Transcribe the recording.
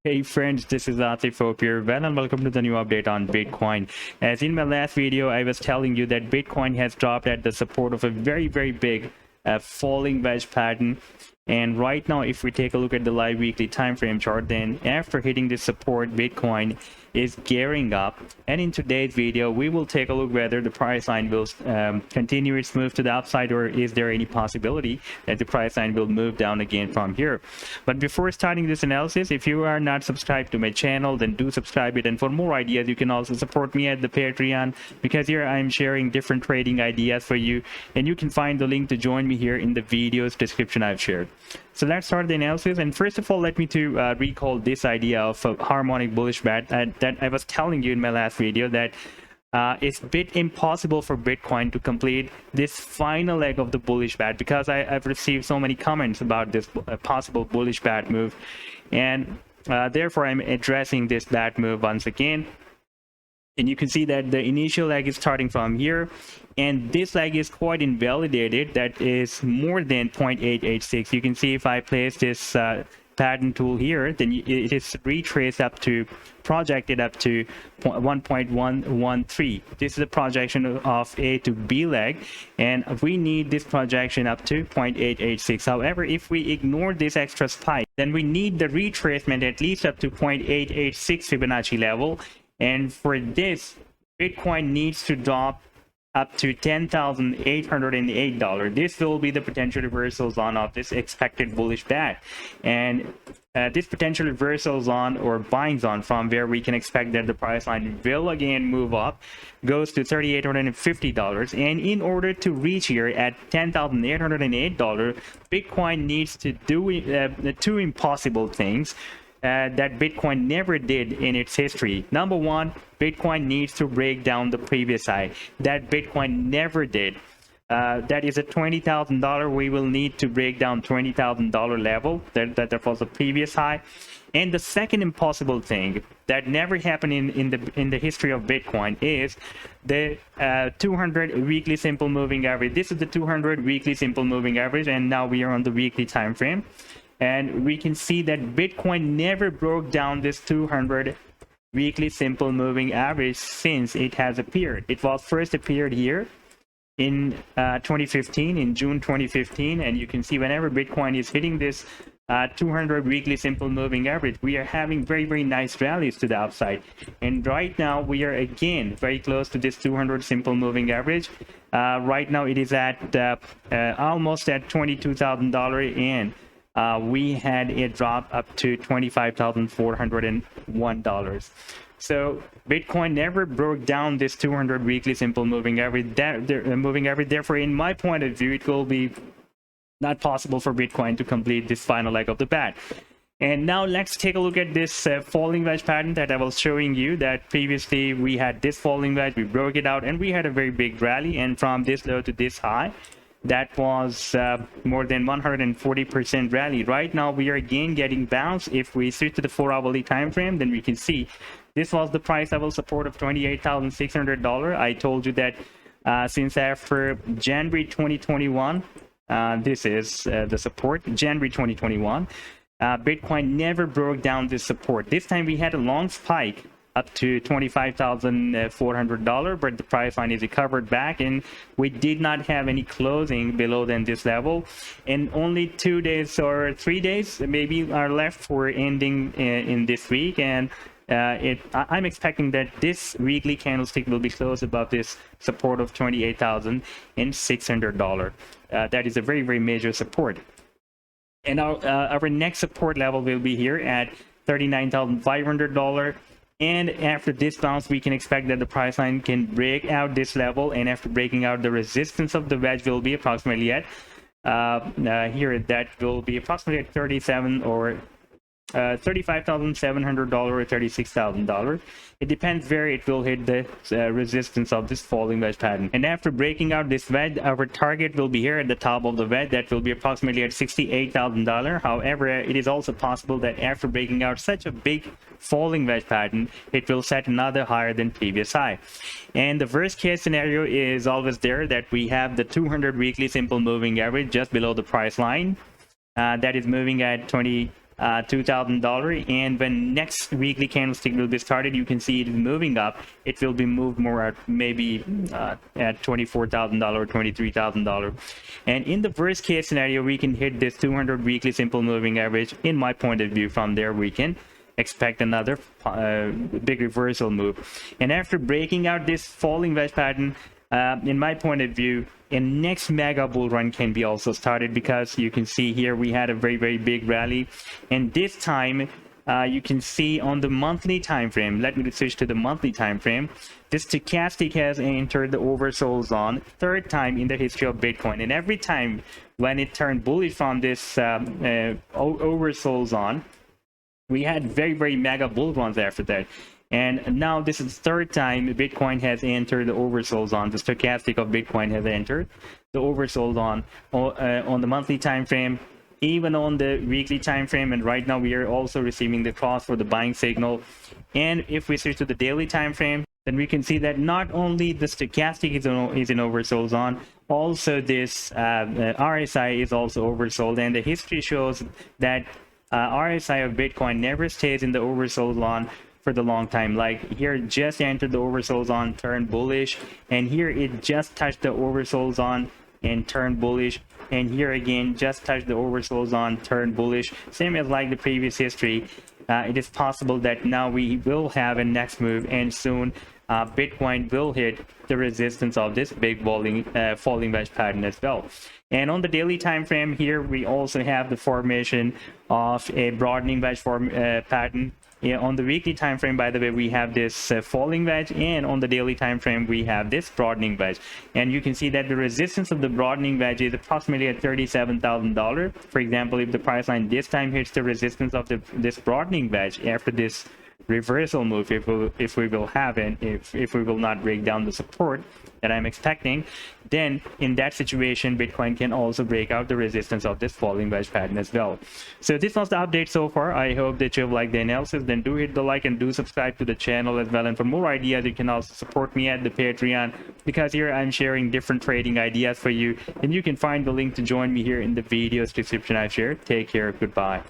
Hey friends, this is Cypher here. Well, and welcome to the new update on Bitcoin. As in my last video, I was telling you that Bitcoin has dropped at the support of a very big falling wedge pattern. And right now, if we take a look at the live weekly time frame chart, then after hitting this support, Bitcoin is gearing up. And in today's video, we will take a look whether the price line will continue its move to the upside, or is there any possibility that the price line will move down again from here. But before starting this analysis, if you are not subscribed to my channel, then do subscribe it. And for more ideas, you can also support me at the Patreon, because here I'm sharing different trading ideas for you. And you can find the link to join me here in the video's description I've shared. So let's start the analysis. And first of all, let me to recall this idea of a harmonic bullish bat that I was telling you in my last video, that it's a bit impossible for Bitcoin to complete this final leg of the bullish bat, because I've received so many comments about this possible bullish bat move, and therefore I'm addressing this bat move once again. And you can see that the initial leg is starting from here, and this leg is quite invalidated. That is more than 0.886. You can see if I place this pattern tool here, then it is retraced up to, projected up to 1.113. This is a projection of A to B leg, and we need this projection up to 0.886. However, if we ignore this extra spike, then we need the retracement at least up to 0.886 Fibonacci level. And for this, Bitcoin needs to drop up to $10,808. This will be the potential reversal zone of this expected bullish bat. And this potential reversal zone or buying zone from where we can expect that the price line will again move up goes to $3,850. And in order to reach here at $10,808, Bitcoin needs to do two impossible things that Bitcoin never did in its history. Number one, Bitcoin needs to break down the previous high. That Bitcoin never did. That is a $20,000. We will need to break down $20,000 level. That was the previous high. And the second impossible thing that never happened in the history of Bitcoin is the 200 weekly simple moving average. This is the 200 weekly simple moving average, and now we are on the weekly time frame. And we can see that Bitcoin never broke down this 200 weekly simple moving average since it has appeared. It was first appeared here in 2015, in June 2015. And you can see whenever Bitcoin is hitting this 200 weekly simple moving average, we are having very nice rallies to the upside. And right now we are again very close to this 200 simple moving average. Right now it is at almost at $22,000, and we had it drop up to $25,401. So Bitcoin never broke down this 200 weekly simple moving average. Therefore, in my point of view, it will be not possible for Bitcoin to complete this final leg of the bat. And now let's take a look at this falling wedge pattern that I was showing you. That previously we had this falling wedge, we broke it out, and we had a very big rally. And from this low to this high, that was more than 140% rally. Right now we are again getting bounced. If we switch to the 4-hourly time frame, then we can see this was the price level support of $28,600. I told you that since after January 2021, this is the support, January 2021, Bitcoin never broke down this support. This time we had a long spike up to $25,400, but the price line is recovered back, and we did not have any closing below than this level. And only 2 days or 3 days maybe are left for ending in this week, and I'm expecting that this weekly candlestick will be closed above this support of $28,600. That is a very major support. And our next support level will be here at $39,500. And after this bounce, we can expect that the price line can break out this level, and after breaking out, the resistance of the wedge will be approximately at here, that will be approximately at 37 or $35,700 or $36,000. It depends where it will hit the resistance of this falling wedge pattern. And after breaking out this wedge, our target will be here at the top of the wedge. That will be approximately at $68,000. However, it is also possible that after breaking out such a big falling wedge pattern, it will set another higher than previous high. And the worst case scenario is always there, that we have the 200 weekly simple moving average just below the price line. That is moving at $2,000, and when next weekly candlestick will be started, you can see it is moving up. It will be moved more at maybe at $24,000 or $23,000. And in the worst case scenario, we can hit this 200 weekly simple moving average. In my point of view, from there we can expect another big reversal move. And after breaking out this falling wedge pattern, in my point of view, a next mega bull run can be also started, because you can see here we had a very big rally, and this time you can see on the monthly time frame. Let me switch to the monthly time frame. This stochastic has entered the oversold zone, third time in the history of Bitcoin, and every time when it turned bullish from this oversold zone, we had very mega bull runs after that. And now this is the third time Bitcoin has entered the oversold zone. The stochastic of Bitcoin has entered the oversold zone on the monthly time frame, even on the weekly time frame. And right now we are also receiving the cross for the buying signal. And if we switch to the daily time frame, then we can see that not only the stochastic is in oversold zone, also this RSI is also oversold. And the history shows that RSI of Bitcoin never stays in the oversold zone for the long time. Like here, just entered the oversold zone, turned bullish, and here it just touched the oversold zone and turned bullish, and here again just touched the oversold zone, turned bullish. Same as like the previous history. It is possible that now we will have a next move, and soon Bitcoin will hit the resistance of this big falling wedge pattern as well. And on the daily time frame here, we also have the formation of a broadening wedge pattern. Yeah, on the weekly time frame, by the way, we have this falling wedge, and on the daily time frame we have this broadening wedge. And you can see that the resistance of the broadening wedge is approximately at $37,000. For example, if the price line this time hits the resistance of this broadening wedge after this reversal move, if we will have it, if we will not break down the support that I'm expecting, then in that situation Bitcoin can also break out the resistance of this falling wedge pattern as well. So this was the update so far. I hope that you've liked the analysis. Then do hit the like and do subscribe to the channel as well. And for more ideas, you can also support me at the Patreon, because here I'm sharing different trading ideas for you, and you can find the link to join me here in the video's description I've shared. Take care. Goodbye.